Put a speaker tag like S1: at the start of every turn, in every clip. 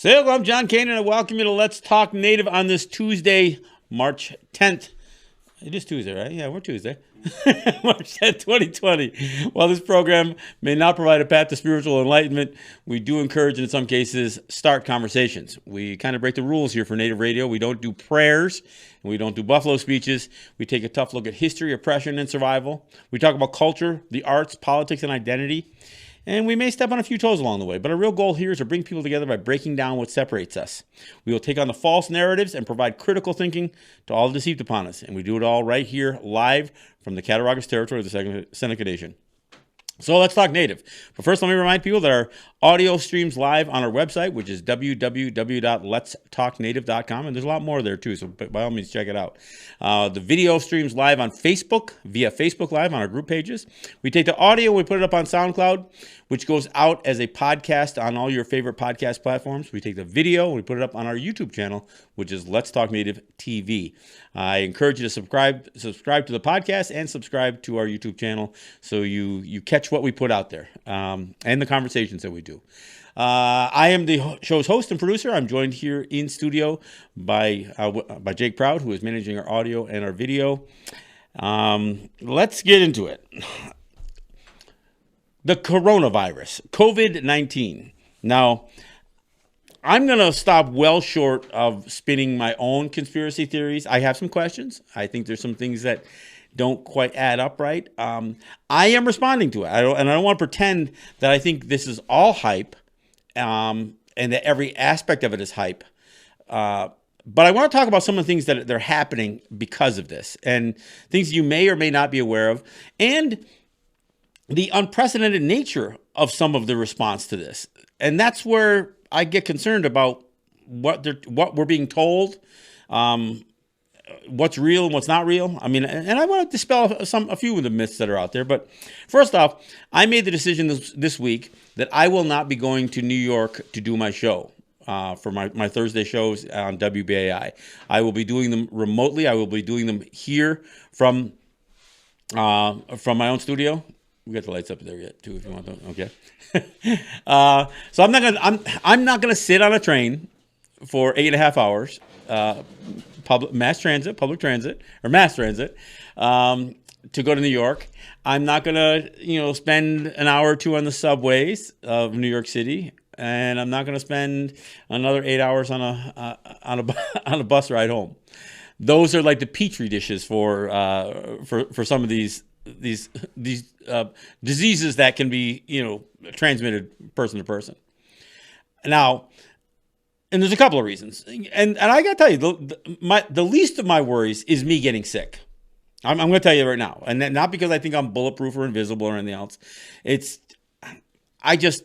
S1: So hello, I'm John Kane, and I welcome you to Let's Talk Native on this Tuesday, March 10th. It is Tuesday, right? Yeah, we're Tuesday. March 10th, 2020. While this program may not provide a path to spiritual enlightenment, we do encourage, in some cases, start conversations. We kind of break the rules here for Native Radio. We don't do prayers, and we don't do buffalo speeches. We take a tough look at history, oppression, and survival. We talk about culture, the arts, politics, and identity. And we may step on a few toes along the way, but our real goal here is to bring people together by breaking down what separates us. We will take on the false narratives and provide critical thinking to all deceived upon us. And we do it all right here, live from the Cattaraugus territory of the Seneca Nation. So let's talk Native. But first, let me remind people that our audio streams live on our website, which is www.letstalknative.com. And there's a lot more there, too, so by all means, check it out. The video streams live on Facebook, via Facebook Live on our group pages. We take the audio and we put it up on SoundCloud, which goes out as a podcast on all your favorite podcast platforms. We take the video and we put it up on our YouTube channel, which is Let's Talk Native TV. I encourage you to subscribe to the podcast and subscribe to our YouTube channel so you catch what we put out there and the conversations that we do. I am the show's host and producer. I'm joined here in studio by Jake Proud, who is managing our audio and our video. Let's get into it. The coronavirus, COVID-19. Now, I'm going to stop well short of spinning my own conspiracy theories. I have some questions. I think there's some things that don't quite add up right. I am responding to it. I don't want to pretend that I think this is all hype and that every aspect of it is hype. But I want to talk about some of the things that are happening because of this and things you may or may not be aware of, and the unprecedented nature of some of the response to this. And that's where I get concerned about what we're being told, what's real and what's not real. I mean, and I want to dispel a few of the myths that are out there. But first off, I made the decision this week that I will not be going to New York to do my show. For my Thursday shows on WBAI. I will be doing them remotely. I will be doing them here from my own studio. We got the lights up there yet too, if you want them. Okay. So I'm not gonna sit on a train for 8.5 hours. Public transit, to go to New York. I'm not gonna, spend an hour or two on the subways of New York City, and I'm not gonna spend another 8 hours on a bus ride home. Those are like the petri dishes for some of these diseases that can be, transmitted person to person. Now, and there's a couple of reasons, and I got to tell you, the least of my worries is me getting sick. I'm going to tell you right now, and not because I think I'm bulletproof or invisible or anything else. It's just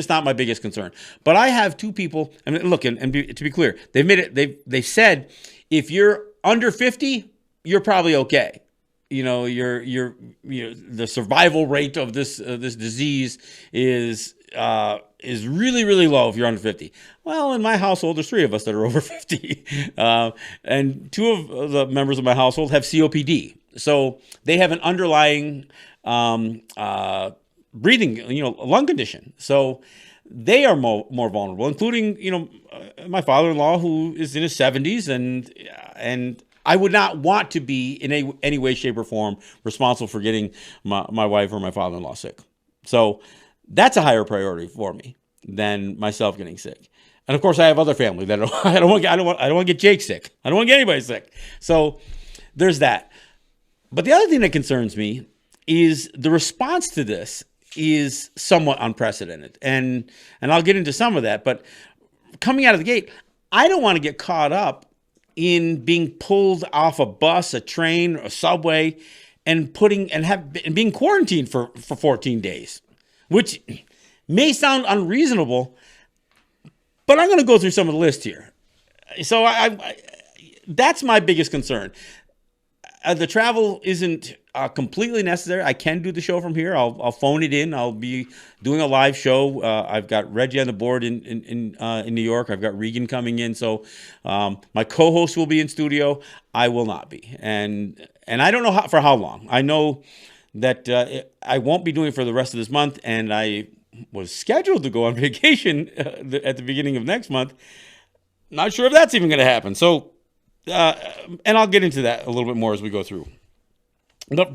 S1: not my biggest concern. But I have two people. I mean, look, to be clear, they've made it. They've said if you're under 50, you're probably okay. The survival rate of this disease is really, really low if you're under 50. Well, in my household, there's 3 of us that are over 50. And 2 of the members of my household have COPD. So they have an underlying breathing, lung condition. So they are more vulnerable, including, my father-in-law, who is in his 70s, and I would not want to be in any way, shape, or form responsible for getting my wife or my father-in-law sick. So that's a higher priority for me than myself getting sick. And of course, I have other family that I don't want to get Jake sick. I don't want to get anybody sick. So there's that. But the other thing that concerns me is the response to this is somewhat unprecedented, and I'll get into some of that. But coming out of the gate, I don't want to get caught up in being pulled off a bus, a train, a subway, and being quarantined for 14 days, which may sound unreasonable, but I'm going to go through some of the list here. So that's my biggest concern. The travel isn't completely necessary. I can do the show from here. I'll phone it in. I'll be doing a live show. I've got Reggie on the board in New York. I've got Regan coming in. So my co-host will be in studio. I will not be, and I don't know for how long. I know that I won't be doing it for the rest of this month, and I was scheduled to go on vacation at the beginning of next month. Not sure if that's even going to happen. So. And I'll get into that a little bit more as we go through. But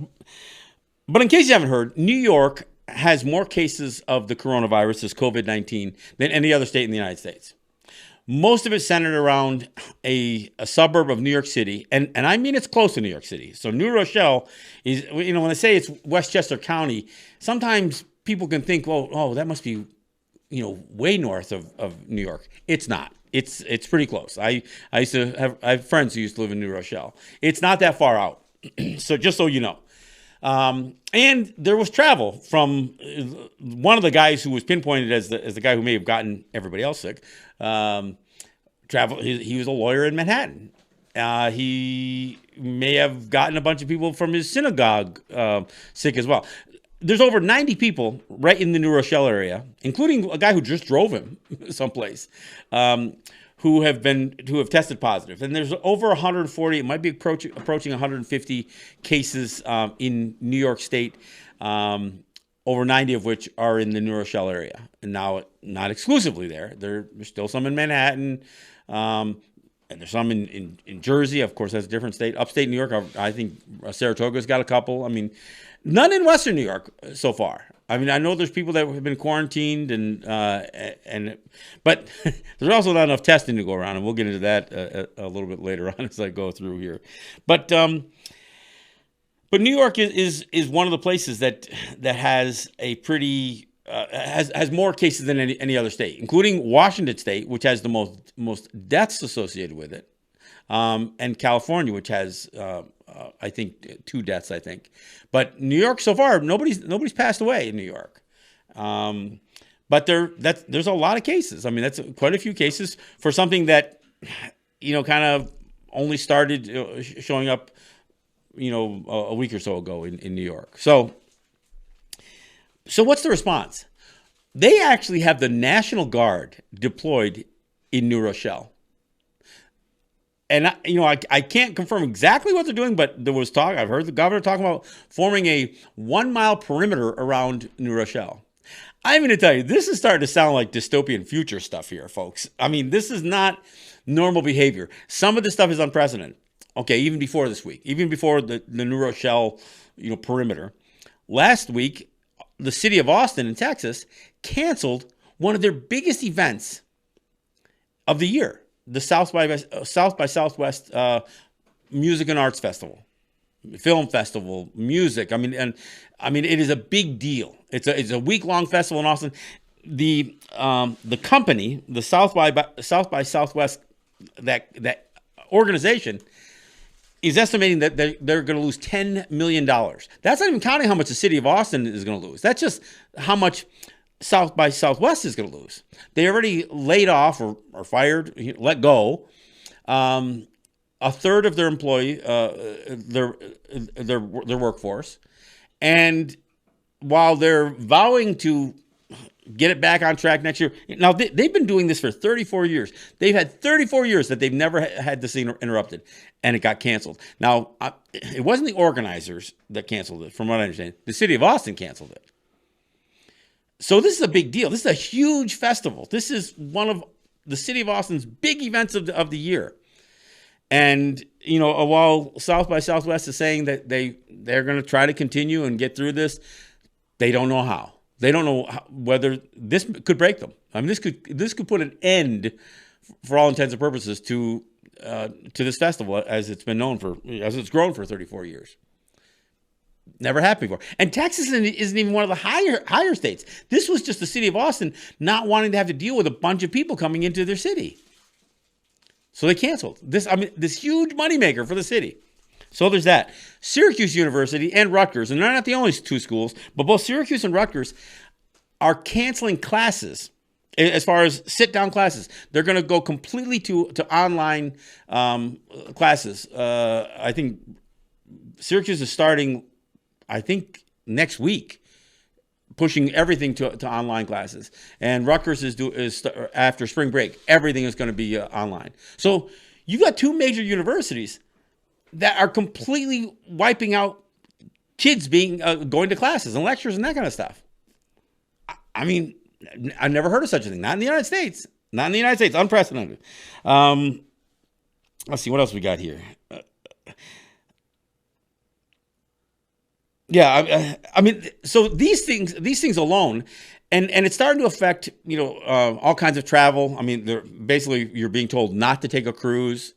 S1: in case you haven't heard, New York has more cases of the coronavirus, this COVID-19, than any other state in the United States. Most of it centered around a suburb of New York City. And I mean, it's close to New York City. So New Rochelle is, when I say it's Westchester County, sometimes people can think, well, oh, that must be, way north of New York. It's not. It's pretty close. I have friends who used to live in New Rochelle. It's not that far out. So just so you know. And there was travel from one of the guys who was pinpointed as the guy who may have gotten everybody else sick. He was a lawyer in Manhattan. He may have gotten a bunch of people from his synagogue sick as well. There's over 90 people right in the New Rochelle area, including a guy who just drove him someplace, who have tested positive. And there's over 140, it might be approaching 150 cases in New York State, over 90 of which are in the New Rochelle area. And now, not exclusively there. There's still some in Manhattan, and there's some in Jersey. Of course, that's a different state. Upstate New York, I think Saratoga's got a couple. I mean, none in Western New York so far. I mean, I know there's people that have been quarantined, but there's also not enough testing to go around, and we'll get into that a little bit later on as I go through here. But New York is one of the places that has a pretty has more cases than any other state, including Washington State, which has the most deaths associated with it, and California, which has I think 2 deaths. I think, but New York so far nobody's passed away in New York. But there's a lot of cases. I mean, that's quite a few cases for something that kind of only started showing up a week or so ago in New York. So what's the response? They actually have the National Guard deployed in New Rochelle. And I can't confirm exactly what they're doing, but there was talk. I've heard the governor talking about forming a 1-mile perimeter around New Rochelle. I'm going to tell you, this is starting to sound like dystopian future stuff here, folks. I mean, this is not normal behavior. Some of this stuff is unprecedented. Okay, even before this week, even before the New Rochelle, perimeter. Last week, the city of Austin in Texas canceled one of their biggest events of the year, the South by Southwest Music and Arts Festival, film festival, music. I mean, it is a big deal. It's a week-long festival in Austin. The company, the South by Southwest, that organization is estimating that they're going to lose $10 million. That's not even counting how much the city of Austin is going to lose. That's just how much South by Southwest is going to lose. They already laid off or fired, let go, a third of their employee, their workforce, and while they're vowing to get it back on track next year. Now, they've been doing this for 34 years. They've had 34 years that they've never had this interrupted, and it got canceled. Now, it wasn't the organizers that canceled it, from what I understand. The city of Austin canceled it. So this is a big deal. This is a huge festival. This is one of the city of Austin's big events of the year. And, while South by Southwest is saying that they're going to try to continue and get through this, they don't know how. They don't know whether this could break them. I mean, this could put an end, for all intents and purposes, to this festival as it's grown for 34 years. Never happened before. And Texas isn't even one of the higher states. This was just the city of Austin not wanting to have to deal with a bunch of people coming into their city. So they canceled this. I mean, this huge moneymaker for the city. So there's that. Syracuse University and Rutgers, and they're not the only two schools, but both Syracuse and Rutgers are canceling classes as far as sit-down classes. They're going to go completely to online classes. I think Syracuse is starting, I think, next week, pushing everything to online classes. And Rutgers is after spring break, everything is going to be online. So you got two major universities that are completely wiping out kids being going to classes and lectures and that kind of stuff. I mean, I've never heard of such a thing. Not in the United States. Not in the United States. Unprecedented. Let's see what else we got here. I mean, so these things alone, and it's starting to affect, all kinds of travel. I mean, basically you're being told not to take a cruise.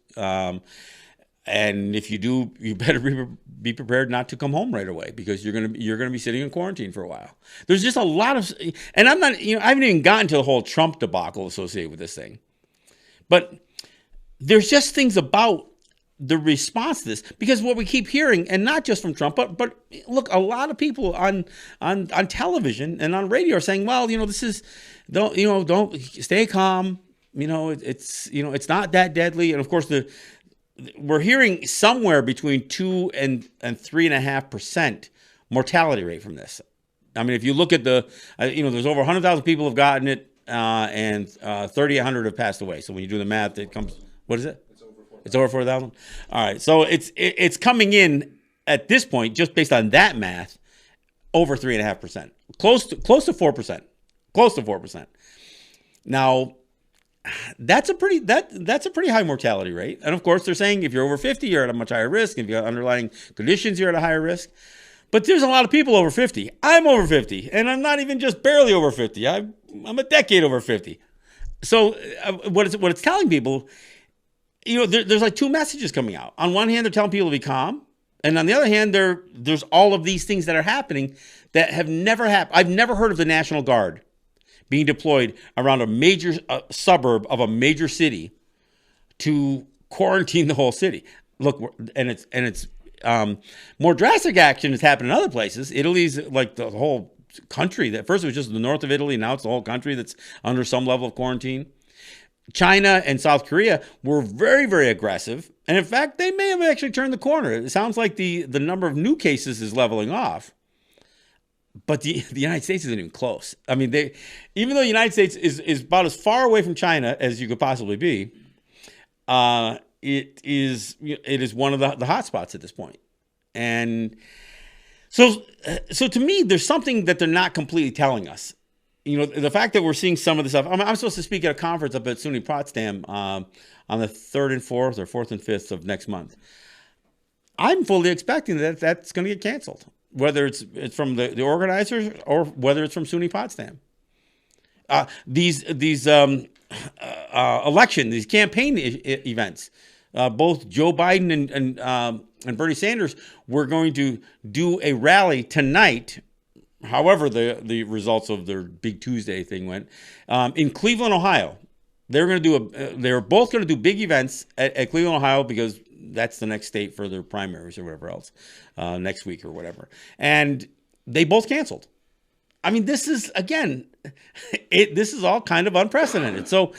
S1: And if you do, you better be prepared not to come home right away, because you're gonna be sitting in quarantine for a while. There's just a lot of, and I'm not, I haven't even gotten to the whole Trump debacle associated with this thing, but there's just things about the response to this, because what we keep hearing, and not just from Trump, but look, a lot of people on television and on radio are saying, well, this is, don't stay calm, it's not that deadly, and of course we're hearing somewhere between 2 and 3.5% mortality rate from this. I mean, if you look at there's over 100,000 people have gotten it, and 3,800 have passed away. So when you do the math, it comes, what is it? It's over 4,000. All right, so it's coming in at this point, just based on that math, over 3.5%, close to 4%, close to 4%. Now, that's a pretty high mortality rate. And of course, they're saying if you're over 50, you're at a much higher risk. If you got underlying conditions, you're at a higher risk. But there's a lot of people over 50. I'm over 50, and I'm not even just barely over 50. I'm a decade over 50. So what it's telling people, there's like two messages coming out. On one hand, they're telling people to be calm, and on the other hand, there's all of these things that are happening that have never happened. I've never heard of the National Guard being deployed around a major suburb of a major city to quarantine the whole city. Look, and it's more drastic action has happened in other places. Italy's like the whole country. That first it was just the north of Italy, now it's the whole country that's under some level of quarantine. China and South Korea were very, very aggressive, and in fact, they may have actually turned the corner. It sounds like the number of new cases is leveling off. But the United States isn't even close. I mean, even though the United States is about as far away from China as you could possibly be, it is one of the hot spots at this point. And so to me, there's something that they're not completely telling us. The fact that we're seeing some of this stuff. I'm supposed to speak at a conference up at SUNY Potsdam on the 3rd and 4th or 4th and 5th of next month. I'm fully expecting that's going to get canceled, whether it's from the organizers or whether it's from SUNY Potsdam. These election, these campaign events, both Joe Biden and Bernie Sanders were going to do a rally tonight, however the results of their Big Tuesday thing went, in Cleveland, Ohio. They were both going to do big events at Cleveland, Ohio, because that's the next state for their primaries or whatever else, next week or whatever. And they both canceled. I mean, this is, again, this is all kind of unprecedented. So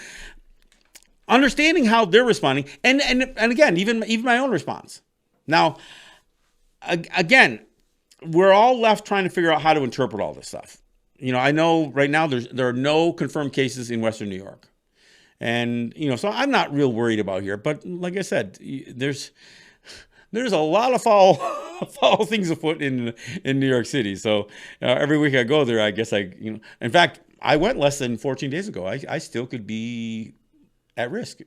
S1: understanding how they're responding, and again, even my own response. Now, again, we're all left trying to figure out how to interpret all this stuff. I know right now there are no confirmed cases in Western New York. And, so I'm not real worried about here. But like I said, there's a lot of foul things afoot in New York City. So every week I go there, I guess in fact, I went less than 14 days ago. I still could be at risk.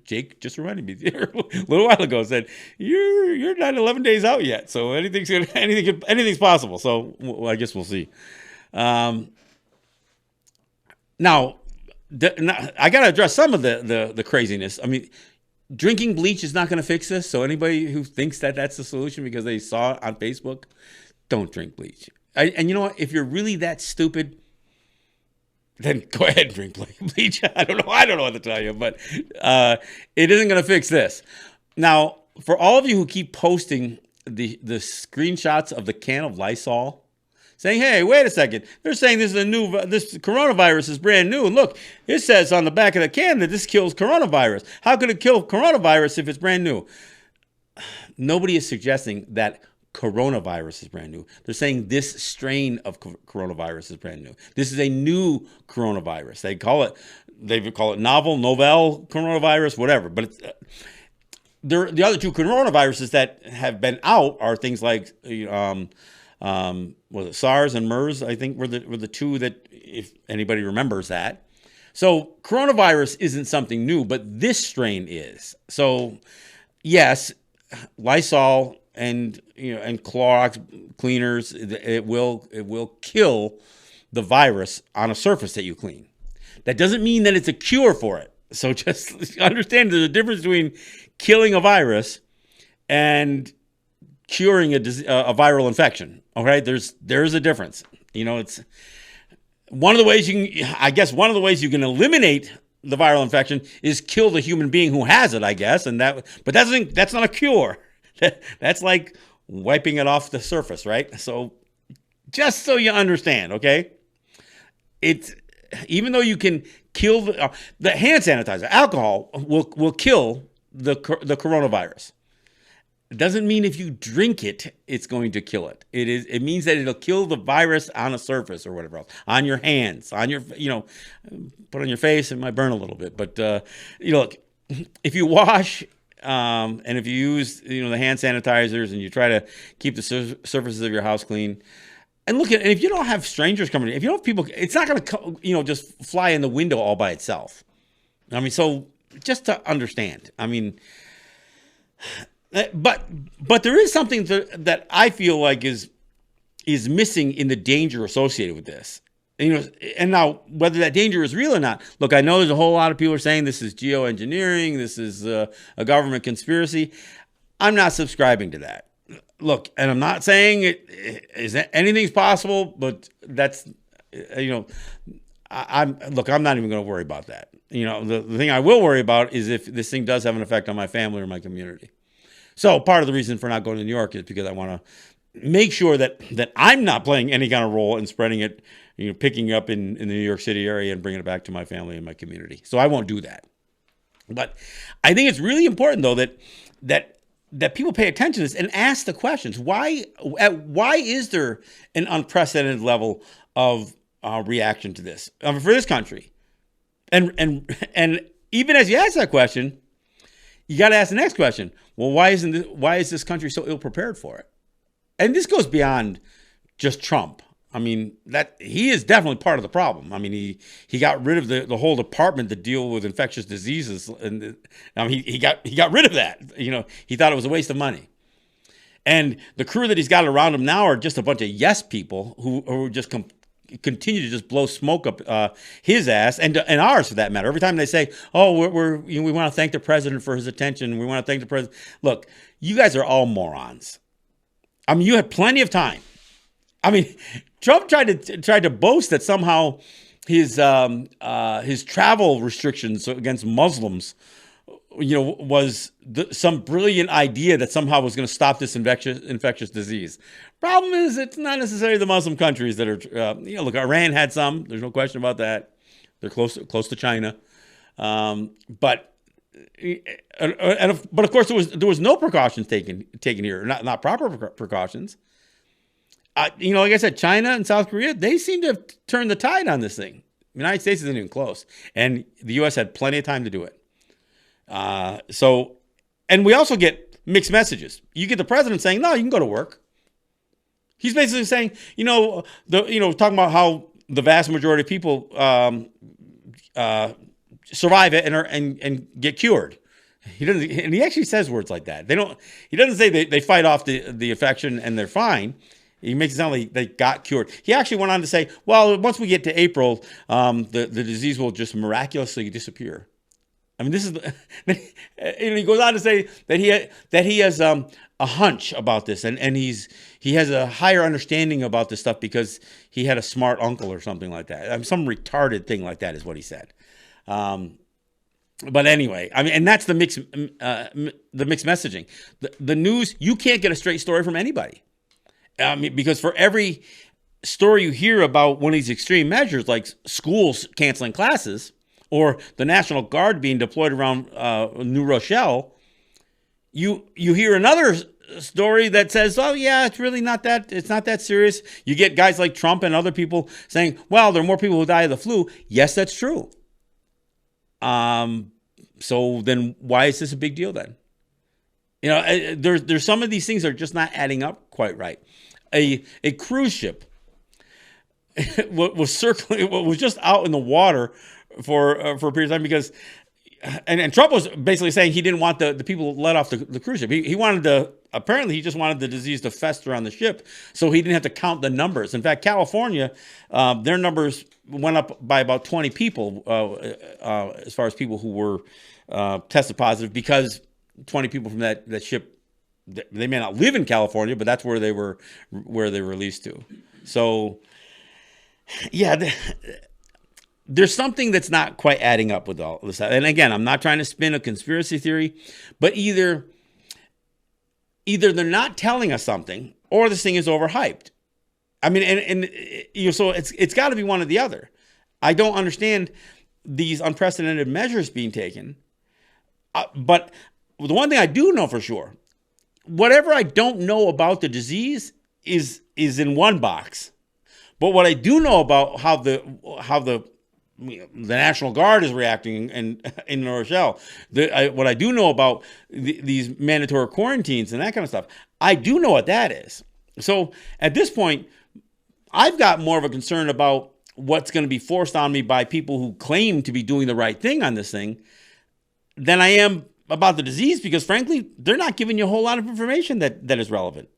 S1: Jake just reminded me a little while ago, said, you're not 11 days out yet. So anything's possible. So I guess we'll see. Now, I got to address some of the craziness. I mean, drinking bleach is not going to fix this. So anybody who thinks that that's the solution because they saw it on Facebook, don't drink bleach. And you know what? If you're really that stupid, then go ahead and drink bleach. I don't know what to tell you, but it isn't going to fix this. Now, for all of you who keep posting the screenshots of the can of Lysol, saying, hey, wait a second, they're saying this coronavirus is brand new. And look, it says on the back of the can that this kills coronavirus. How could it kill coronavirus if it's brand new? Nobody is suggesting that coronavirus is brand new. They're saying this strain of coronavirus is brand new. This is a new coronavirus. They call it novel coronavirus, whatever. But it's, the other two coronaviruses that have been out are things like was it SARS and MERS? I think were the two that, if anybody remembers that. So coronavirus isn't something new, but this strain is. So yes, Lysol and Clorox cleaners, it will kill the virus on a surface that you clean. That doesn't mean that it's a cure for it. So just understand there's a difference between killing a virus and curing a viral infection. Okay, there's a difference. It's one of the ways one of the ways you can eliminate the viral infection is kill the human being who has it, I guess, but that's not a cure. That's like wiping it off the surface, right? So just so you understand, okay? It's even though you can kill the hand sanitizer, alcohol will kill the coronavirus. It doesn't mean if you drink it, it's going to kill it. It means that it'll kill the virus on a surface or whatever else, on your hands, on your, put on your face. It might burn a little bit, but look, if you wash and if you use the hand sanitizers and you try to keep the surfaces of your house clean, and and if you don't have strangers coming in, if you don't have people, it's not going to just fly in the window all by itself. So just to understand, but there is something that I feel like is missing in the danger associated with this. And now whether that danger is real or not, look, I know there's a whole lot of people are saying this is geoengineering, this is a government conspiracy. I'm not subscribing to that. Look, and I'm not saying anything's possible, but that's I'm not even going to worry about that. The thing I will worry about is if this thing does have an effect on my family or my community. So part of the reason for not going to New York is because I want to make sure that I'm not playing any kind of role in spreading it, picking up in the New York City area and bringing it back to my family and my community. So I won't do that. But I think it's really important, though, that people pay attention to this and ask the questions. Why is there an unprecedented level of reaction to this for this country? And even as you ask that question, you got to ask the next question. Well, why is this country so ill prepared for it? And this goes beyond just Trump. That he is definitely part of the problem. He got rid of the whole department to deal with infectious diseases, and he got rid of that. He thought it was a waste of money. And the crew that he's got around him now are just a bunch of yes people who just continue to just blow smoke up his ass and ours for that matter. Every time they say, "Oh, we want to thank the president for his attention. We want to thank the president." Look, you guys are all morons. You had plenty of time. Trump tried to boast that somehow his travel restrictions against Muslims, was some brilliant idea that somehow was going to stop this infectious disease. Problem is, it's not necessarily the Muslim countries that are. Look, Iran had some. There's no question about that. They're close to China, but of course there was no precautions taken here. Not proper precautions. Like I said, China and South Korea, they seem to have turned the tide on this thing. The United States isn't even close, and the U.S. had plenty of time to do it. And we also get mixed messages. You get the president saying, "No, you can go to work." He's basically saying, talking about how the vast majority of people survive it and get cured. He doesn't, and he actually says words like that. He doesn't say they fight off the infection and they're fine. He makes it sound like they got cured. He actually went on to say, well, once we get to April, the disease will just miraculously disappear. This is, and he goes on to say that he has a hunch about this, and he has a higher understanding about this stuff because he had a smart uncle or something like that. Some retarded thing like that is what he said. But anyway, I mean, and that's the mixed messaging. The news, you can't get a straight story from anybody. I mean, because for every story you hear about one of these extreme measures, like schools canceling classes or the National Guard being deployed around New Rochelle, you hear another story that says, oh yeah, it's really not that, it's not that serious. You get guys like Trump and other people saying, well, there are more people who die of the flu. Yes, that's true. So then why is this a big deal then? You know, there's some of these things that are just not adding up quite right. A cruise ship was circling, was just out in the water for a period of time because, and Trump was basically saying he didn't want the people let off the cruise ship. He wanted apparently he just wanted the disease to fester on the ship so he didn't have to count the numbers. In fact, California, their numbers went up by about 20 people as far as people who were tested positive because 20 people from that ship, they may not live in California, but that's where they were released to. So, yeah, there's something that's not quite adding up with all this. And again, I'm not trying to spin a conspiracy theory, but either they're not telling us something or this thing is overhyped. I mean, and you know, so it's got to be one or the other. I don't understand these unprecedented measures being taken, but the one thing I do know for sure, whatever I don't know about the disease is in one box. But what I do know about how the National Guard is reacting in New Rochelle, what I do know about these mandatory quarantines and that kind of stuff, I do know what that is. So at this point, I've got more of a concern about what's going to be forced on me by people who claim to be doing the right thing on this thing than I am about the disease, because frankly, they're not giving you a whole lot of information that is relevant.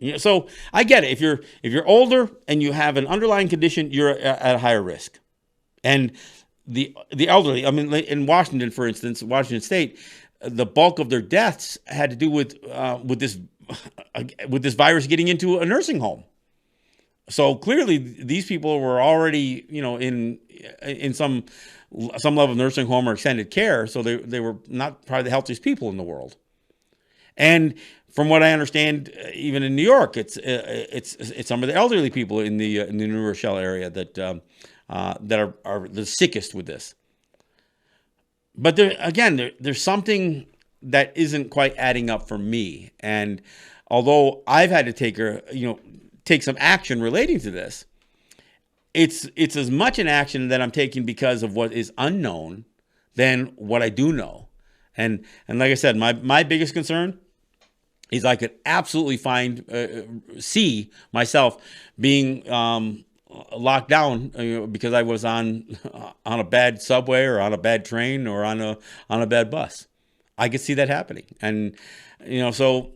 S1: You know, so I get it. If you're older and you have an underlying condition, you're at a higher risk. And the elderly, I mean, in Washington, for instance, Washington State, the bulk of their deaths had to do with this virus getting into a nursing home. So clearly, these people were already, you know, in some level of nursing home or extended care. So they were not probably the healthiest people in the world. And from what I understand, even in New York, it's some of the elderly people in the New Rochelle area that are the sickest with this. But there's something that isn't quite adding up for me. And although I've had to take some action relating to this, it's as much an action that I'm taking because of what is unknown than what I do know. And like I said, my biggest concern is I could absolutely see myself being locked down because I was on a bad subway or on a bad train or on a bad bus. I could see that happening, and so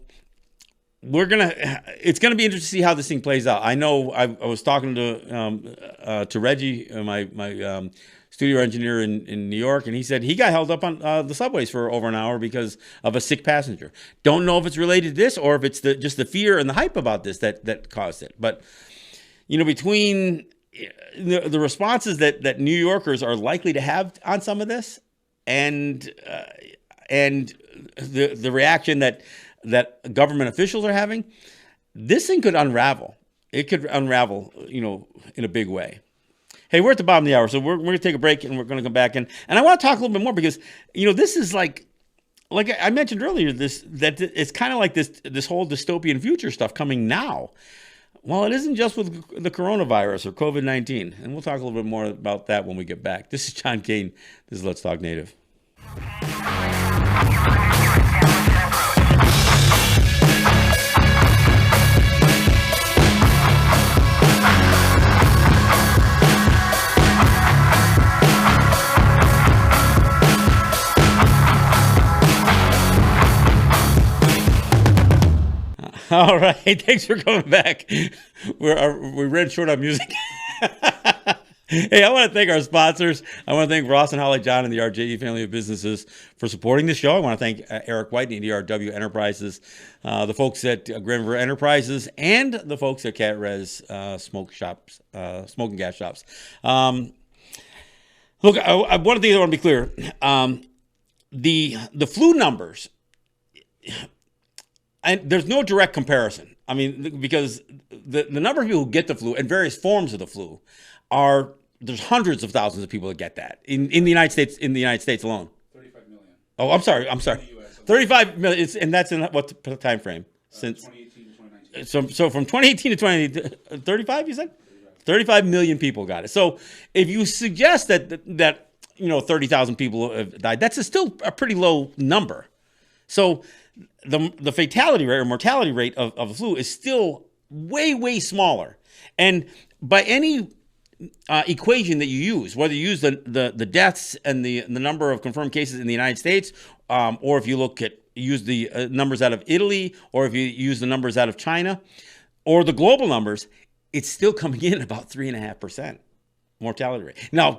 S1: it's gonna be interesting to see how this thing plays out. I know I was talking to Reggie, my studio engineer in New York, and he said he got held up on the subways for over an hour because of a sick passenger. Don't know if it's related to this or if it's just the fear and the hype about this that caused it. But between the responses that New Yorkers are likely to have on some of this, and the reaction that government officials are having, this thing could unravel. It could unravel, in a big way. Hey, we're at the bottom of the hour, so we're going to take a break, and we're going to come back in. And I want to talk a little bit more because, this is like I mentioned earlier, that it's kind of like this whole dystopian future stuff coming now. Well, it isn't just with the coronavirus or COVID-19. And we'll talk a little bit more about that when we get back. This is John Kane. This is Let's Talk Native. All right, thanks for coming back. We ran short on music. Hey, I want to thank our sponsors. I want to thank Ross and Holly John and the RJE family of businesses for supporting the show. I want to thank Eric White and ERW Enterprises, the folks at Granville Enterprises, and the folks at Cat Res Smoking Gas Shops. Look, one of the things I want to be clear. the flu numbers, and there's no direct comparison. I mean, because the number of people who get the flu and various forms of the flu there's hundreds of thousands of people that get that in the United States, alone.
S2: 35 million.
S1: Oh, I'm sorry. 35 million, and that's in what time frame? Since
S2: 2018 to 2019.
S1: So from 2018 to 2018, 35, you said? 35 million people got it. So if you suggest that 30,000 people have died, that's still a pretty low number. So the fatality rate or mortality rate of the flu is still way, way smaller. And by any equation that you use, whether you use the deaths and the number of confirmed cases in the United States, or if you use the numbers out of Italy, or if you use the numbers out of China, or the global numbers, it's still coming in about 3.5% mortality rate. Now,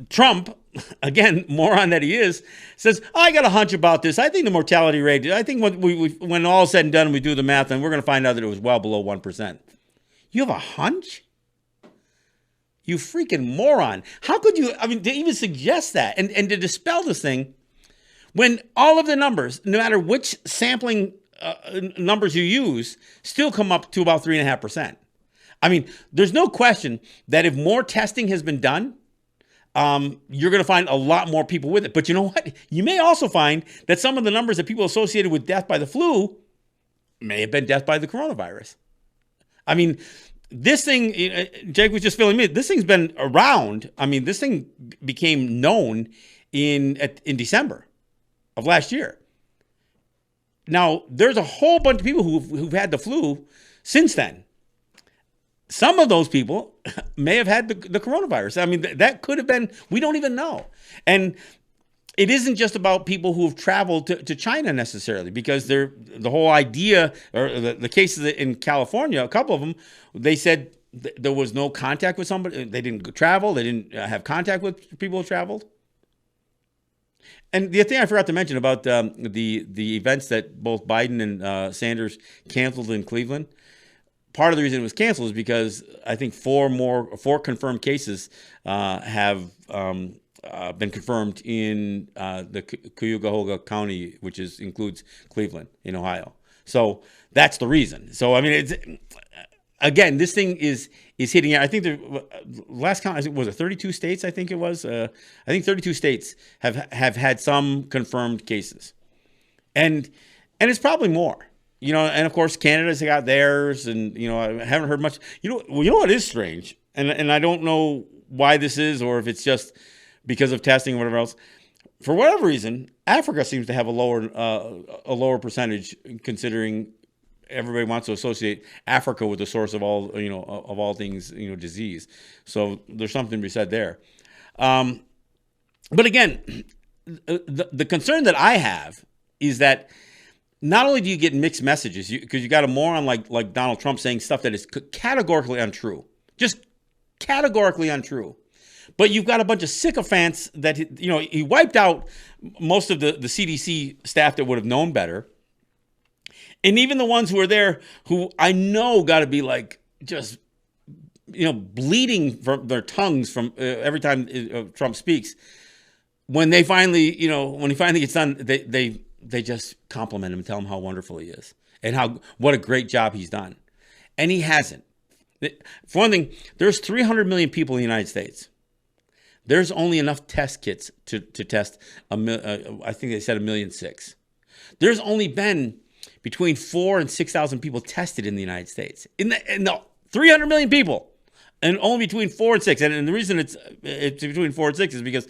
S1: Trump, again, moron that he is, says, I got a hunch about this. I think the mortality rate, I think when all is said and done, we do the math, and we're going to find out that it was well below 1%. You have a hunch? You freaking moron. How could you, to even suggest that and to dispel this thing when all of the numbers, no matter which sampling numbers you use, still come up to about 3.5%. There's no question that if more testing has been done, you're going to find a lot more people with it. But you know what? You may also find that some of the numbers that people associated with death by the flu may have been death by the coronavirus. This thing, Jake was just filling me, this thing's been around. This thing became known in December of last year. Now, there's a whole bunch of people who've had the flu since then. Some of those people may have had the coronavirus. That could have been, we don't even know. And it isn't just about people who have traveled to China necessarily, because the whole idea, or the cases in California, a couple of them, they said there was no contact with somebody. They didn't travel. They didn't have contact with people who traveled. And the thing I forgot to mention about the events that both Biden and Sanders canceled in Cleveland, part of the reason it was canceled is because I think four confirmed cases have been confirmed in the Cuyahoga County, which includes Cleveland in Ohio. So that's the reason. So it's again, this thing is hitting. I think the last count, I think, was it 32 states? I think it was. I think 32 states have had some confirmed cases, and it's probably more. And of course Canada's got theirs, and I haven't heard much. What is strange, and I don't know why this is, or if it's just because of testing or whatever else. For whatever reason, Africa seems to have a lower percentage, considering everybody wants to associate Africa with the source of all things, disease. So there's something to be said there. But again, the concern that I have is that not only do you get mixed messages, because you got a moron like Donald Trump saying stuff that is categorically untrue, just categorically untrue. But you've got a bunch of sycophants that, he wiped out most of the CDC staff that would have known better. And even the ones who were there, who I know got to be just, bleeding from their tongues from every time Trump speaks. When they finally, when he finally gets done, they just compliment him and tell him how wonderful he is and what a great job he's done. And he hasn't. For one thing, there's 300 million people in the United States. There's only enough test kits to test I think they said 1.6 million. There's only been between 4,000 and 6,000 people tested in the United States. In the 300 million people, and only between 4 and 6. And the reason it's between 4 and 6 is because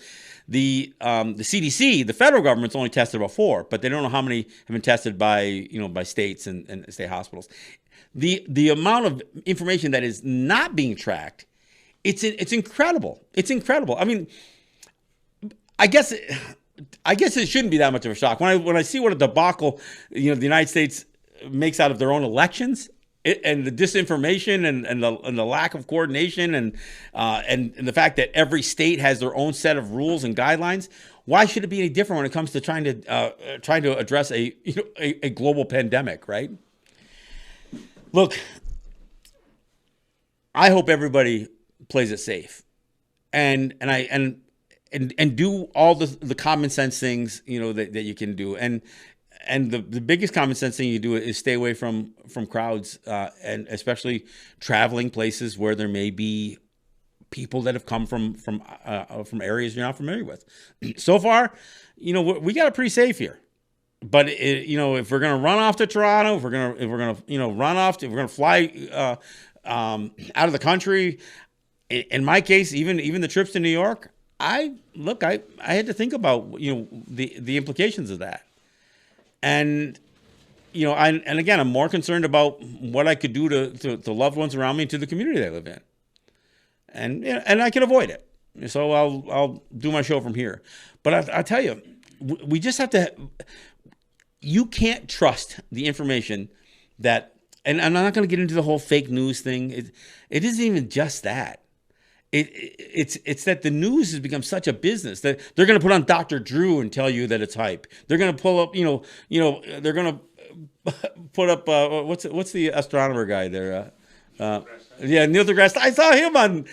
S1: the CDC, the federal government's only tested about 4, but they don't know how many have been tested by states and state hospitals. The amount of information that is not being tracked, it's incredible. It's incredible. I guess it shouldn't be that much of a shock when I see what a debacle the United States makes out of their own elections, and the disinformation and the lack of coordination and the fact that every state has their own set of rules and guidelines. Why should it be any different when it comes to trying to address a global pandemic, right? Look, I hope everybody plays it safe, and and do all the common sense things, that you can do. And the biggest common sense thing you do is stay away from crowds, and especially traveling places where there may be people that have come from areas you're not familiar with. So far, we got it pretty safe here. But if we're gonna run off to Toronto, if we're gonna fly out of the country, in my case, even the trips to New York, I had to think about the implications of that, and again, I'm more concerned about what I could do to loved ones around me and to the community I live in, and I can avoid it. So I'll do my show from here. But I tell you, we just have to. You can't trust the information that, and I'm not going to get into the whole fake news thing. It isn't even just that. It's that the news has become such a business that they're going to put on Dr. Drew and tell you that it's hype. They're going to pull up, they're going to put up what's the astronomer guy there? Neil deGrasse. I saw him on.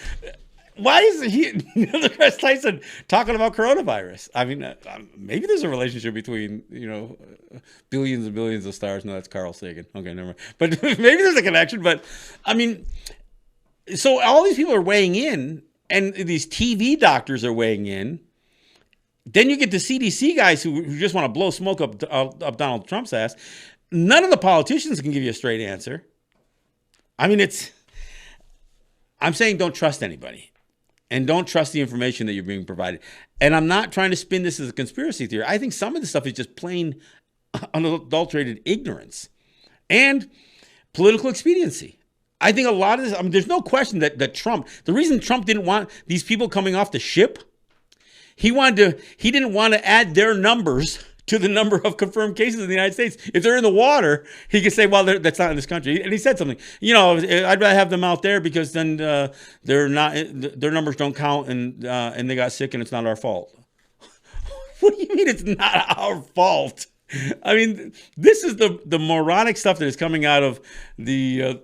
S1: Why is Neil deGrasse Tyson talking about coronavirus? I mean, maybe there's a relationship between billions and billions of stars. No, that's Carl Sagan. Okay, never mind. But maybe there's a connection. But I mean, so all these people are weighing in, and these TV doctors are weighing in. Then you get the CDC guys who just want to blow smoke up Donald Trump's ass. None of the politicians can give you a straight answer. I mean, I'm saying don't trust anybody. And don't trust the information that you're being provided. And I'm not trying to spin this as a conspiracy theory. I think some of the stuff is just plain unadulterated ignorance and political expediency. I think a lot of this, there's no question that Trump, the reason Trump didn't want these people coming off the ship, he didn't want to add their numbers to the number of confirmed cases in the United States. If they're in the water, he could say, well, that's not in this country. And he said something, I'd rather have them out there because then their numbers don't count and they got sick and it's not our fault. What do you mean it's not our fault? I mean, this is the moronic stuff that is coming out of the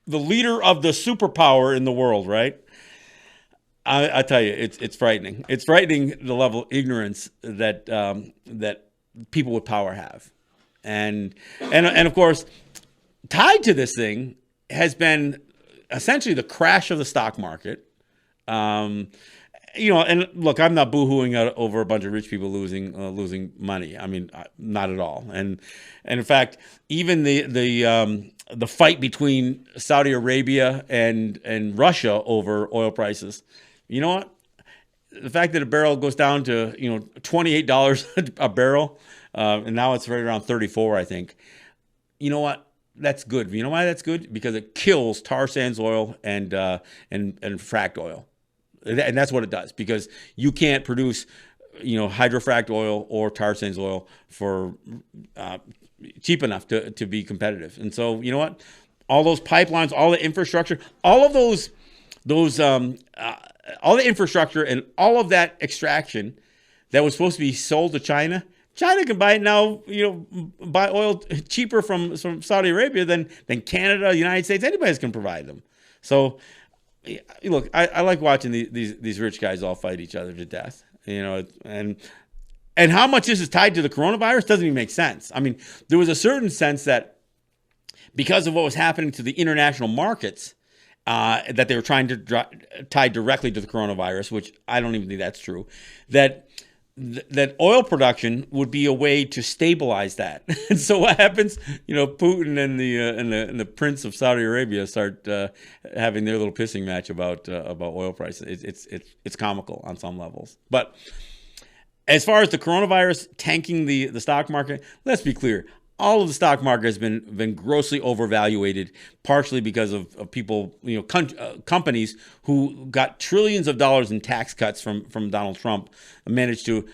S1: leader of the superpower in the world, right? I tell you, it's frightening. It's frightening the level of ignorance that people with power have, and of course, tied to this thing has been essentially the crash of the stock market. And look, I'm not boohooing over a bunch of rich people losing money. I mean, not at all. And in fact, even the fight between Saudi Arabia and Russia over oil prices. You know what? The fact that a barrel goes down to $28 a barrel, and now it's right around 34, I think. You know what? That's good. You know why that's good? Because it kills tar sands oil and fracked oil, and that's what it does. Because you can't produce hydrofracked oil or tar sands oil for cheap enough to be competitive. And so you know what? All those pipelines, all the infrastructure, all of those all the infrastructure and all of that extraction that was supposed to be sold to China can buy it now, buy oil cheaper from Saudi Arabia than Canada, the United States. Anybody can provide them. So, look, I like watching these rich guys all fight each other to death, and how much this is tied to the coronavirus doesn't even make sense. I mean, there was a certain sense that because of what was happening to the international markets, that they were trying to tie directly to the coronavirus, which I don't even think that's true, that oil production would be a way to stabilize that. And so what happens? Putin and the Prince of Saudi Arabia start having their little pissing match about oil prices. It's comical on some levels. But as far as the coronavirus tanking the stock market, let's be clear. All of the stock market has been grossly overvaluated, partially because of people, companies who got trillions of dollars in tax cuts from Donald Trump, managed to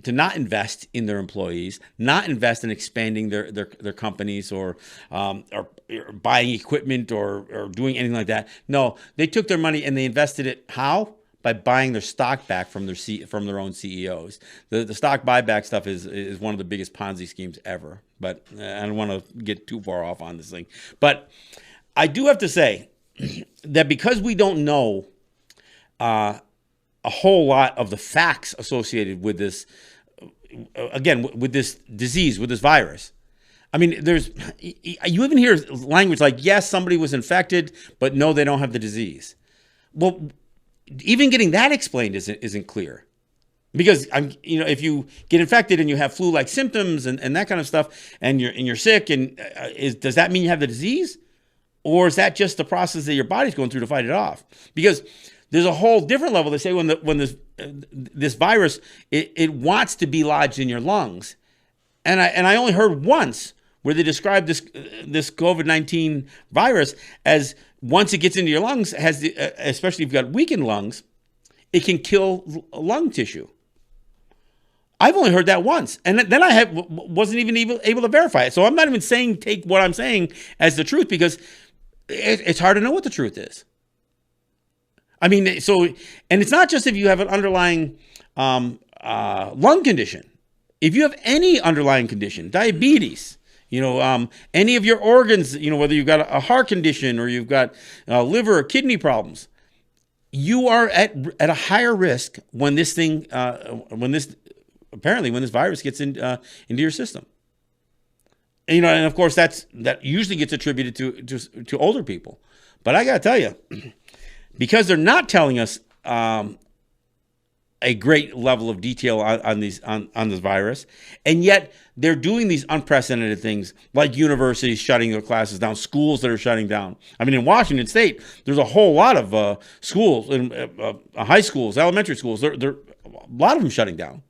S1: not invest in their employees, not invest in expanding their companies or buying equipment or doing anything like that. No, they took their money and they invested it. How? By buying their stock back from their own CEOs. The stock buyback stuff is one of the biggest Ponzi schemes ever. But I don't want to get too far off on this thing. But I do have to say that because we don't know a a whole lot of the facts associated with this, again, with this disease, with this virus. I mean, you even hear language like, yes, somebody was infected, but no, they don't have the disease. Well, even getting that explained isn't clear. Because if you get infected and you have flu-like symptoms and that kind of stuff, and you're sick, and does that mean you have the disease, or is that just the process that your body's going through to fight it off? Because there's a whole different level. They say when this virus it wants to be lodged in your lungs, and I only heard once where they described this COVID-19 virus as once it gets into your lungs, especially if you've got weakened lungs, it can kill lung tissue. I've only heard that once, and then I wasn't even able to verify it. So I'm not even saying take what I'm saying as the truth, because it's hard to know what the truth is. I mean, and it's not just if you have an underlying lung condition. If you have any underlying condition, diabetes, any of your organs, whether you've got a heart condition or you've got liver or kidney problems, you are at a higher risk when this virus gets into your system. And of course that usually gets attributed to older people. But I got to tell you, because they're not telling us a great level of detail on this virus, and yet they're doing these unprecedented things like universities shutting their classes down, schools that are shutting down. I mean, in Washington State, there's a whole lot of schools, high schools, elementary schools. A lot of them shutting down.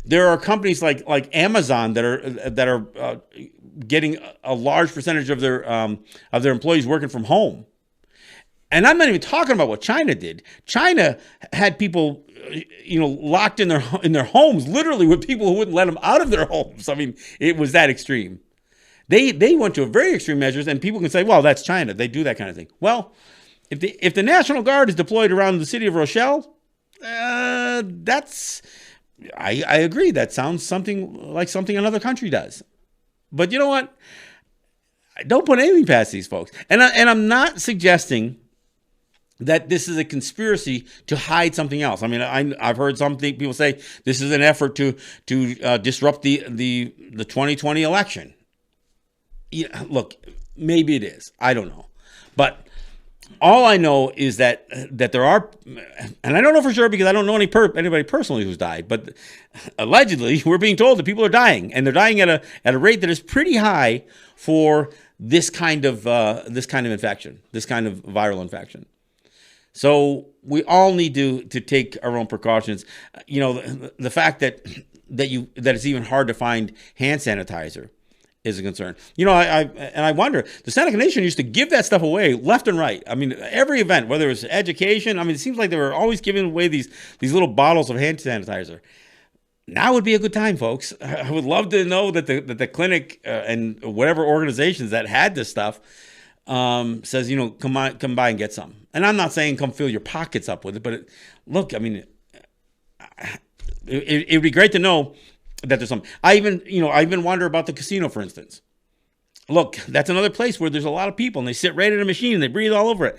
S1: There are companies like Amazon that are getting a large percentage of their employees working from home. And I'm not even talking about what China did. China had people, locked in their homes, literally, with people who wouldn't let them out of their homes. I mean, it was that extreme. They went to very extreme measures, and people can say, "Well, that's China. They do that kind of thing." Well, if the National Guard is deployed around the city of Rochelle, that's I agree. That sounds something like something another country does. But you know what? Don't put anything past these folks. And I'm not suggesting that this is a conspiracy to hide something else. I mean, I've heard people say this is an effort to disrupt the 2020 election. Look, maybe it is. I don't know, but all I know is that there are, and I don't know for sure because I don't know anybody personally who's died, but allegedly we're being told that people are dying, and they're dying at a rate that is pretty high for this kind of infection, this kind of viral infection. So we all need to take our own precautions. The fact that it's even hard to find hand sanitizer is a concern. I wonder, the Seneca Nation used to give that stuff away left and right. I mean, every event, whether it was education, I mean, it seems like they were always giving away these little bottles of hand sanitizer. Now would be a good time, folks. I would love to know that the clinic and whatever organizations that had this stuff says, come by and get some. And I'm not saying come fill your pockets up with it, but look, I mean, it would be great to know that there's some. I even wonder about the casino, for instance. Look, that's another place where there's a lot of people, and they sit right in a machine and they breathe all over it.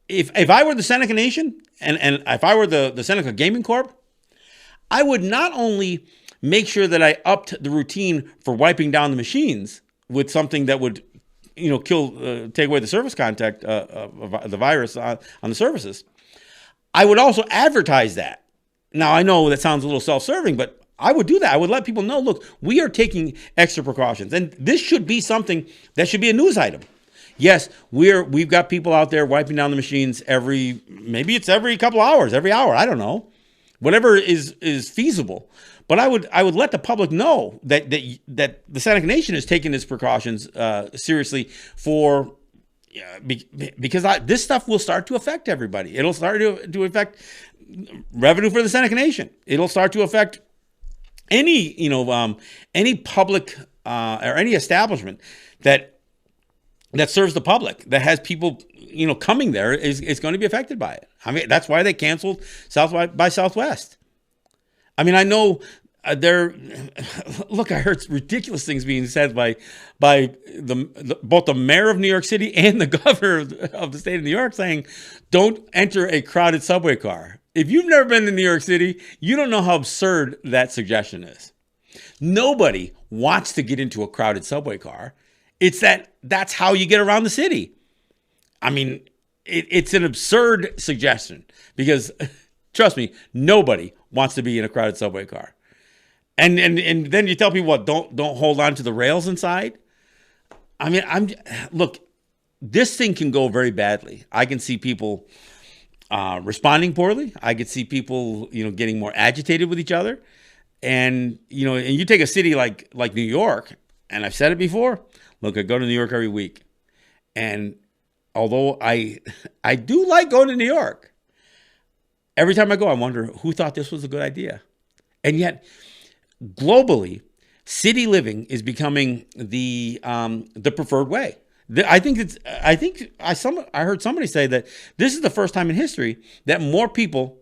S1: If I were the Seneca Nation and if I were the Seneca Gaming Corp, I would not only make sure that I upped the routine for wiping down the machines with something that would take away the surface contact of the virus on the surfaces. I would also advertise that. Now, I know that sounds a little self-serving, but I would do that. I would let people know, look, we are taking extra precautions. And this should be something that should be a news item. Yes, we've got people out there wiping down the machines maybe it's every couple hours, every hour. I don't know. Whatever is feasible. But I would let the public know that the Seneca Nation is taking its precautions seriously because this stuff will start to affect everybody. It'll start to affect revenue for the Seneca Nation. It'll start to affect any public or any establishment that serves the public, that has people coming there is going to be affected by it. I mean, that's why they canceled South by Southwest. I mean, I know look, I heard ridiculous things being said by both the mayor of New York City and the governor of the state of New York saying, don't enter a crowded subway car. If you've never been to New York City, you don't know how absurd that suggestion is. Nobody wants to get into a crowded subway car. That's how you get around the city. I mean, it's an absurd suggestion because, trust me, nobody wants to be in a crowded subway car. And then you tell people, what, don't hold on to the rails inside? I mean, look, this thing can go very badly. I can see people responding poorly. I could see people, getting more agitated with each other. And, and you take a city like New York, and I've said it before. Look, I go to New York every week. And although I do like going to New York, every time I go, I wonder who thought this was a good idea. And yet, globally, city living is becoming the preferred way. I heard somebody say that this is the first time in history that more people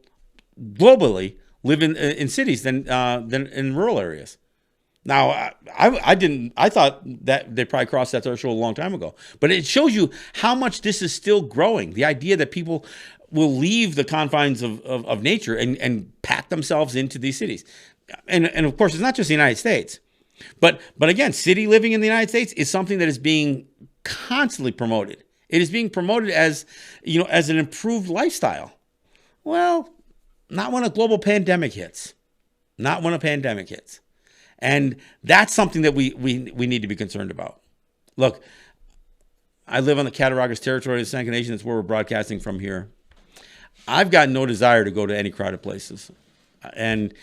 S1: globally live in cities than in rural areas. Now, I thought that they probably crossed that threshold a long time ago, but it shows you how much this is still growing. The idea that people will leave the confines of nature and pack themselves into these cities. And of course, it's not just the United States, but again, city living in the United States is something that is being constantly promoted. It is being promoted as an improved lifestyle. Well, not when a global pandemic hits. Not when a pandemic hits. And that's something that we need to be concerned about. Look, I live on the Cattaraugus territory of the Seneca Nation. That's where we're broadcasting from here. I've got no desire to go to any crowded places. And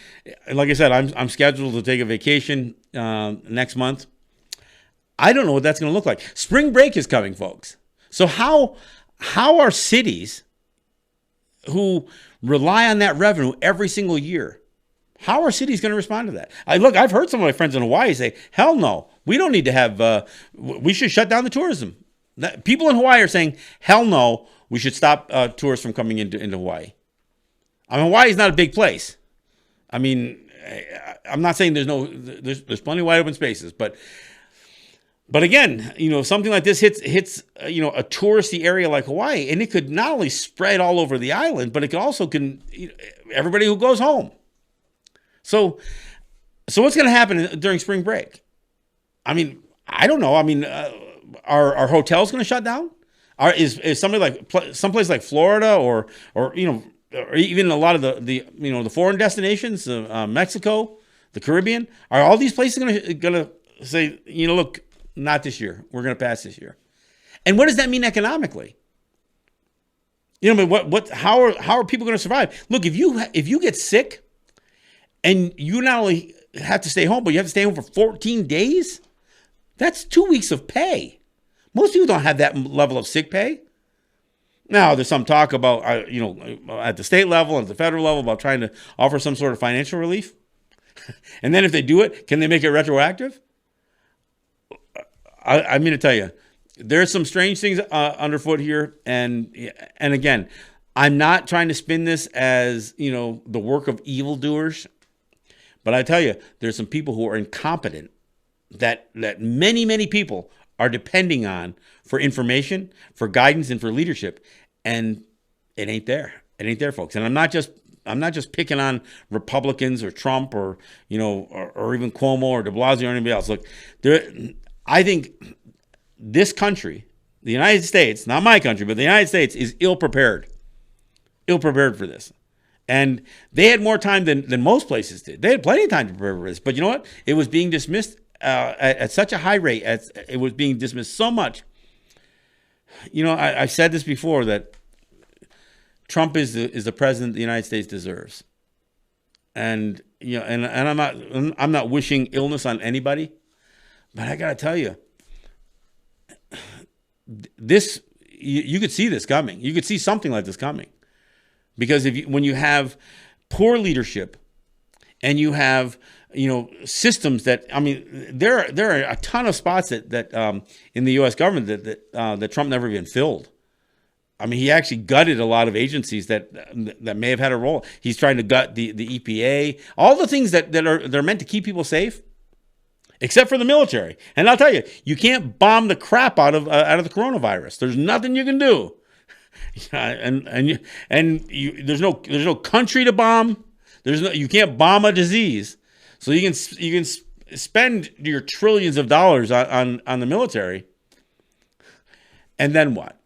S1: like I said, I'm scheduled to take a vacation next month. I don't know what that's going to look like. Spring break is coming, folks. So how are cities who rely on that revenue every single year, how are cities going to respond to that? I've heard some of my friends in Hawaii say, hell no, we don't need to have, we should shut down the tourism. People in Hawaii are saying, hell no, we should stop tourists from coming into Hawaii. I mean, Hawaii is not a big place. I mean, I'm not saying there's plenty of wide open spaces, but again, something like this hits a touristy area like Hawaii, and it could not only spread all over the island, but it could also everybody who goes home. So what's going to happen during spring break? I mean, I don't know. I mean, are hotels going to shut down? Is somebody like someplace like Florida or even a lot of the foreign destinations, Mexico, the Caribbean, are all these places going to say, look, not this year. We're going to pass this year. And what does that mean economically? How are people going to survive? Look, if you get sick and you not only have to stay home, but you have to stay home for 14 days, that's 2 weeks of pay. Most people don't have that level of sick pay. Now, there's some talk about, at the state level and at the federal level about trying to offer some sort of financial relief. And then if they do it, can they make it retroactive? I mean to tell you, there's some strange things underfoot here. And again, I'm not trying to spin this as, the work of evildoers. But I tell you, there's some people who are incompetent that many, many people are depending on for information, for guidance, and for leadership. And it ain't there. It ain't there, folks. And I'm not just picking on Republicans or Trump or even Cuomo or de Blasio or anybody else. Look, I think this country, the United States, not my country, but the United States is ill prepared for this. And they had more time than most places did. They had plenty of time to prepare for this. But you know what? It was being dismissed at such a high rate. It was being dismissed so much. I've said this before, that Trump is the president the United States deserves. And I'm not wishing illness on anybody. But I got to tell you, this you could see this coming. You could see something like this coming. Because when you have poor leadership and you have systems that, I mean, there are a ton of spots that in the U.S. government that Trump never even filled. I mean, he actually gutted a lot of agencies that may have had a role. He's trying to gut the EPA, all the things that are meant to keep people safe, except for the military. And I'll tell you, you can't bomb the crap out of the coronavirus. There's nothing you can do. There's no country to bomb. You can't bomb a disease. So you can spend your trillions of dollars on the military. And then what?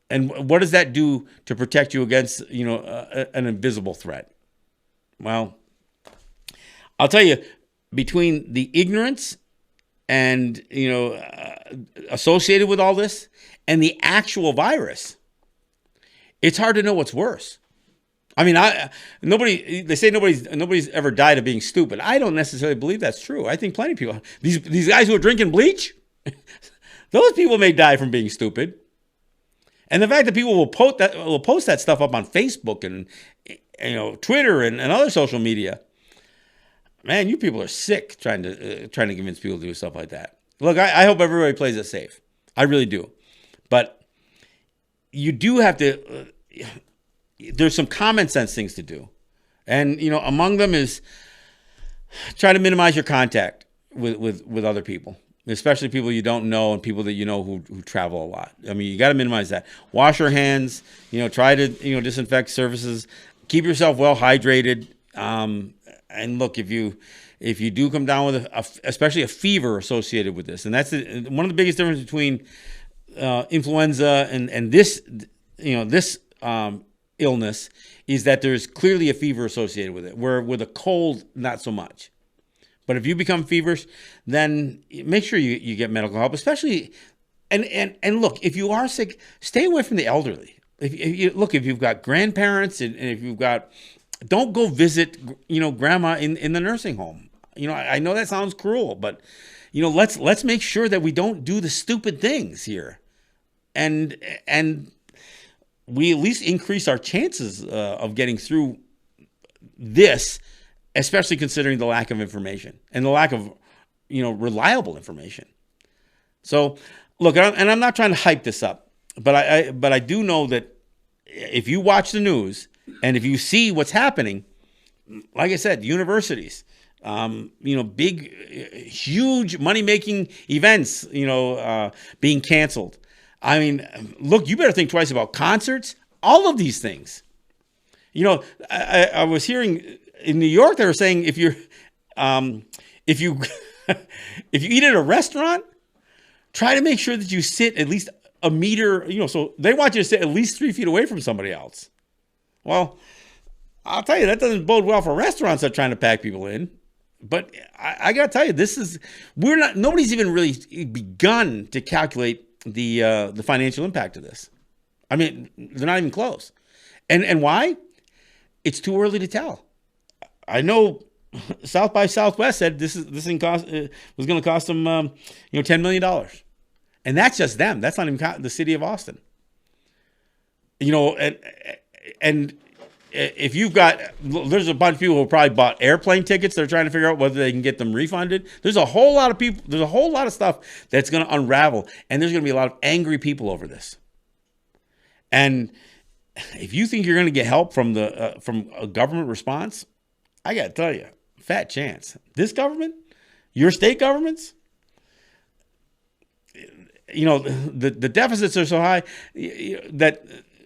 S1: And what does that do to protect you against, an invisible threat? Well, I'll tell you, between the ignorance and, associated with all this and the actual virus, it's hard to know what's worse. I mean, they say nobody's ever died of being stupid. I don't necessarily believe that's true. I think plenty of people, these guys who are drinking bleach, those people may die from being stupid. And the fact that people will post that stuff up on Facebook and Twitter and other social media, man, you people are sick trying to convince people to do stuff like that. Look, I hope everybody plays it safe. I really do, but you do have to. There's some common sense things to do, and among them is try to minimize your contact with other people, especially people you don't know and people that who travel a lot. I mean, you got to minimize that. Wash your hands. Try to disinfect surfaces. Keep yourself well hydrated. And look, if you do come down with especially a fever associated with this, and that's one of the biggest differences between influenza and this illness is that there's clearly a fever associated with it. Where with a cold, not so much. But if you become feverish, then make sure you get medical help, especially. And look, if you are sick, stay away from the elderly. If you've got grandparents and if you've got, don't go visit, grandma in the nursing home. I know that sounds cruel, but let's make sure that we don't do the stupid things here, and we at least increase our chances of getting through this, especially considering the lack of information and the lack of reliable information. So look, and I'm not trying to hype this up, but I do know that if you watch the news and if you see what's happening, like I said, universities, big, huge money-making events, being canceled. I mean, look, you better think twice about concerts, all of these things. I was hearing in New York, they were saying if you if you eat at a restaurant, try to make sure that you sit at least a meter, so they want you to sit at least 3 feet away from somebody else. Well, I'll tell you, that doesn't bode well for restaurants that are trying to pack people in. But I got to tell you, nobody's even really begun to calculate the financial impact of this. I mean, they're not even close. And why? It's too early to tell. I know South by Southwest said this thing was going to cost them $10 million. And that's just them. That's not even the city of Austin. And if you've got, there's a bunch of people who probably bought airplane tickets. They're trying to figure out whether they can get them refunded. There's a whole lot of people. There's a whole lot of stuff that's going to unravel. And there's going to be a lot of angry people over this. And if you think you're going to get help from a government response, I got to tell you, fat chance. This government, your state governments, the deficits are so high that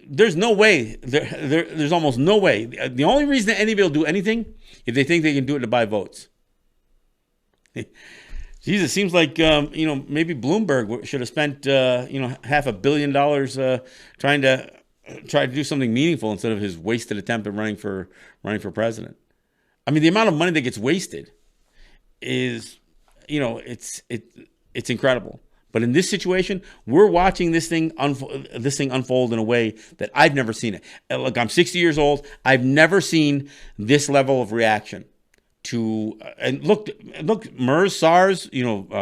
S1: there's no way. There's almost no way. The only reason that anybody will do anything if they think they can do it to buy votes. Geez, it seems like maybe Bloomberg should have spent $500 million trying to do something meaningful instead of his wasted attempt at running for president. I mean, the amount of money that gets wasted is, it's incredible. But in this situation, we're watching this thing unfold in a way that I've never seen it. Look, I'm 60 years old. I've never seen this level of reaction to. And look, MERS, SARS,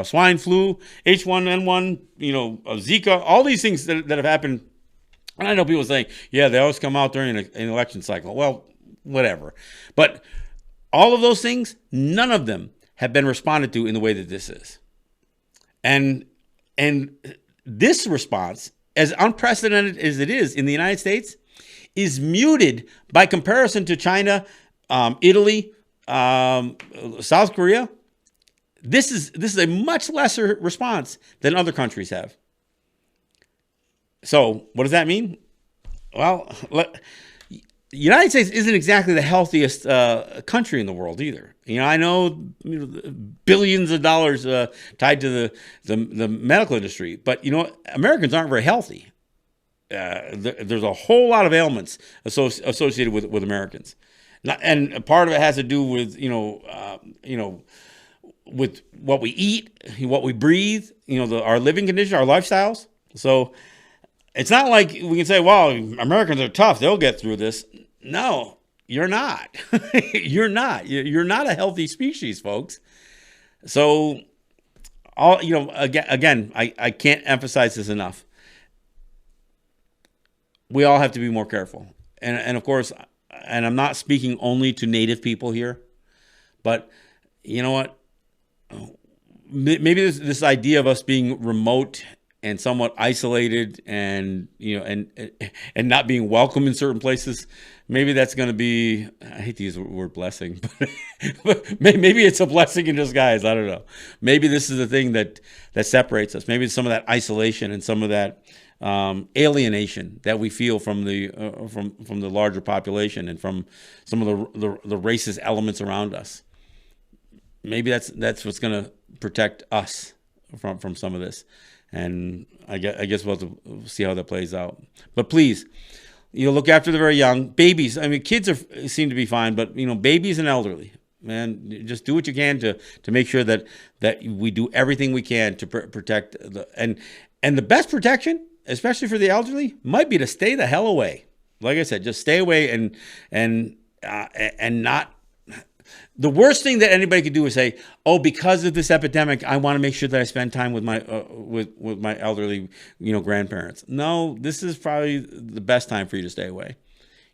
S1: swine flu, H1N1, Zika, all these things that have happened. And I know people saying, yeah, they always come out during an election cycle. Well, whatever. But all of those things, none of them have been responded to in the way that this is. And this response, as unprecedented as it is in the United States, is muted by comparison to China, Italy, South Korea. This is a much lesser response than other countries have. So what does that mean? Well, the United States isn't exactly the healthiest country in the world either. I know, billions of dollars tied to the medical industry, but Americans aren't very healthy. There's a whole lot of ailments associated with Americans, and part of it has to do with with what we eat, what we breathe, our living conditions, our lifestyles. So it's not like we can say, well, Americans are tough, they'll get through this. No, you're not. You're not. You're not a healthy species, folks. So, again, I can't emphasize this enough. We all have to be more careful. And of course, and I'm not speaking only to Native people here, but you know what? Maybe this idea of us being remote and somewhat isolated and and not being welcome in certain places, maybe that's going to be, I hate to use the word blessing, but maybe it's a blessing in disguise. I don't know. Maybe this is the thing that separates us. Maybe it's some of that isolation and some of that alienation that we feel from the larger population and from some of the racist elements around us. Maybe that's what's going to protect us from some of this. And I guess we'll have to see how that plays out. But please, look after the very young. Babies, I mean, kids seem to be fine, but, babies and elderly, man, just do what you can to make sure that we do everything we can to protect and the best protection, especially for the elderly, might be to stay the hell away. Like I said, just stay away and not. The worst thing that anybody could do is say, "Oh, because of this epidemic, I want to make sure that I spend time with my with my elderly, grandparents." No, this is probably the best time for you to stay away.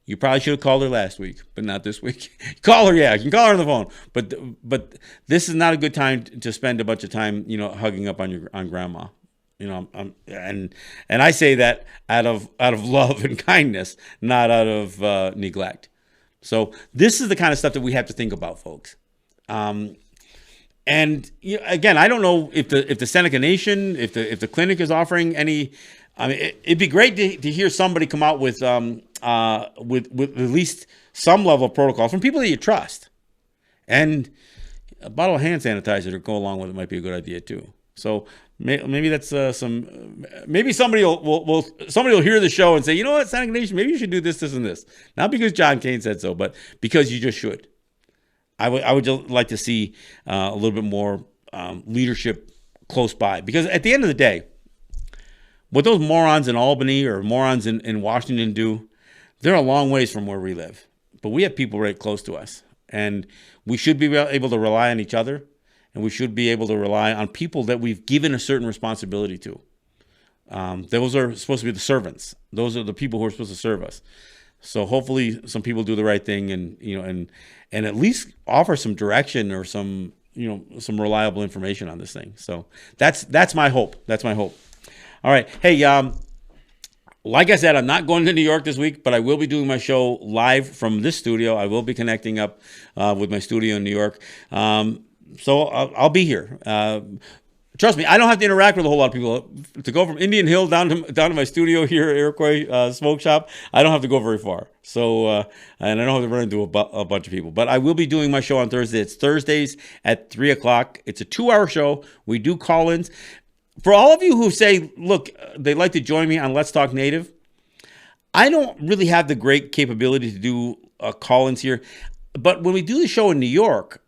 S1: You probably should have called her last week, but not this week. Call her, yeah, you can call her on the phone, but this is not a good time to spend a bunch of time, hugging up on grandma. And I say that out of love and kindness, not out of neglect. So this is the kind of stuff that we have to think about, folks. And again, I don't know if the Seneca Nation, if the clinic is offering any. I mean, it'd be great to hear somebody come out with at least some level of protocol from people that you trust, and a bottle of hand sanitizer to go along with it might be a good idea too. So maybe that's maybe somebody will hear the show and say, you know what, Seneca Nation, maybe you should do this, and this. Not because John Kane said so, but because you just should. I would just like to see a little bit more leadership close by, because at the end of the day, what those morons in Albany or morons in Washington do, they're a long ways from where we live. But we have people right close to us, and we should be able to rely on each other. And we should be able to rely on people that we've given a certain responsibility to. Those are supposed to be the servants. Those are the people who are supposed to serve us. So hopefully some people do the right thing and at least offer some direction or some reliable information on this thing. So that's my hope. That's my hope. All right. Hey, like I said, I'm not going to New York this week, but I will be doing my show live from this studio. I will be connecting up with my studio in New York. So I'll be here. Trust me, I don't have to interact with a whole lot of people. To go from Indian Hill down to my studio here at Iroquois Smoke Shop, I don't have to go very far. So and I don't have to run into a bunch of people. But I will be doing my show on Thursday. It's Thursdays at 3:00. It's a 2-hour show. We do call-ins. For all of you who say, look, they'd like to join me on Let's Talk Native, I don't really have the great capability to do call-ins here. But when we do the show in New York,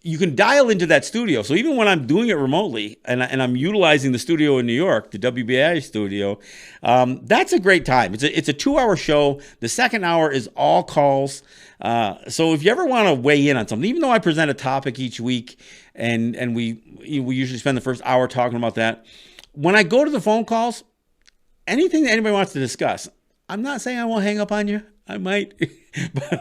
S1: you can dial into that studio. So even when I'm doing it remotely and I'm utilizing the studio in New York, the WBAI studio, that's a great time. It's a 2-hour show. The second hour is all calls. So if you ever want to weigh in on something, even though I present a topic each week and we usually spend the first hour talking about that, when I go to the phone calls, anything that anybody wants to discuss, I'm not saying I won't hang up on you. I might,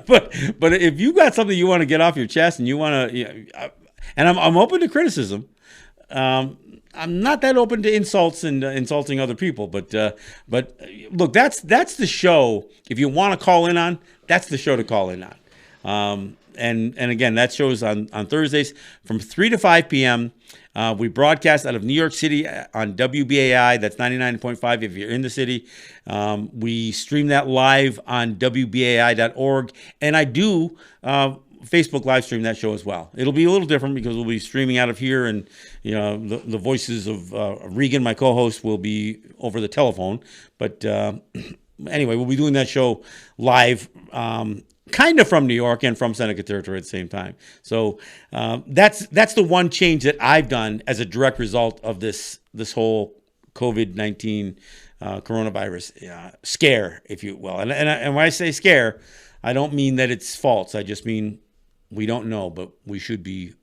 S1: but if you got something you want to get off your chest and you want to, and I'm open to criticism. I'm not that open to insults and insulting other people, but look, that's the show. If you want to call in on, that's the show to call in on. And again, that show's on Thursdays from 3 to 5 p.m. We broadcast out of New York City on WBAI. That's 99.5 if you're in the city. We stream that live on WBAI.org. And I do Facebook live stream that show as well. It'll be a little different because we'll be streaming out of here, and the voices of Regan, my co-host, will be over the telephone. But anyway, we'll be doing that show live, kind of from New York and from Seneca Territory at the same time. So that's the one change that I've done as a direct result of this whole COVID-19 coronavirus scare, if you will. And when I say scare, I don't mean that it's false. I just mean we don't know, but we should be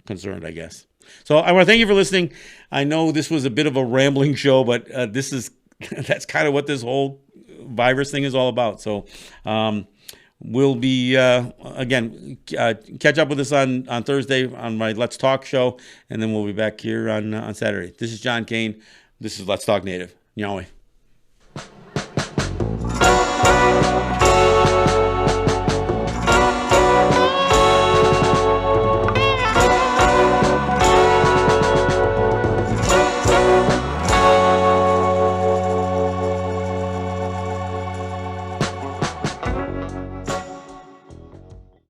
S1: concerned, I guess. So I want to thank you for listening. I know this was a bit of a rambling show, but that's kind of what this whole virus thing is all about. So we'll be again catch up with us on Thursday on my Let's Talk show, and then we'll be back here on Saturday. This is John Kane. This is Let's Talk Native. Yahweh.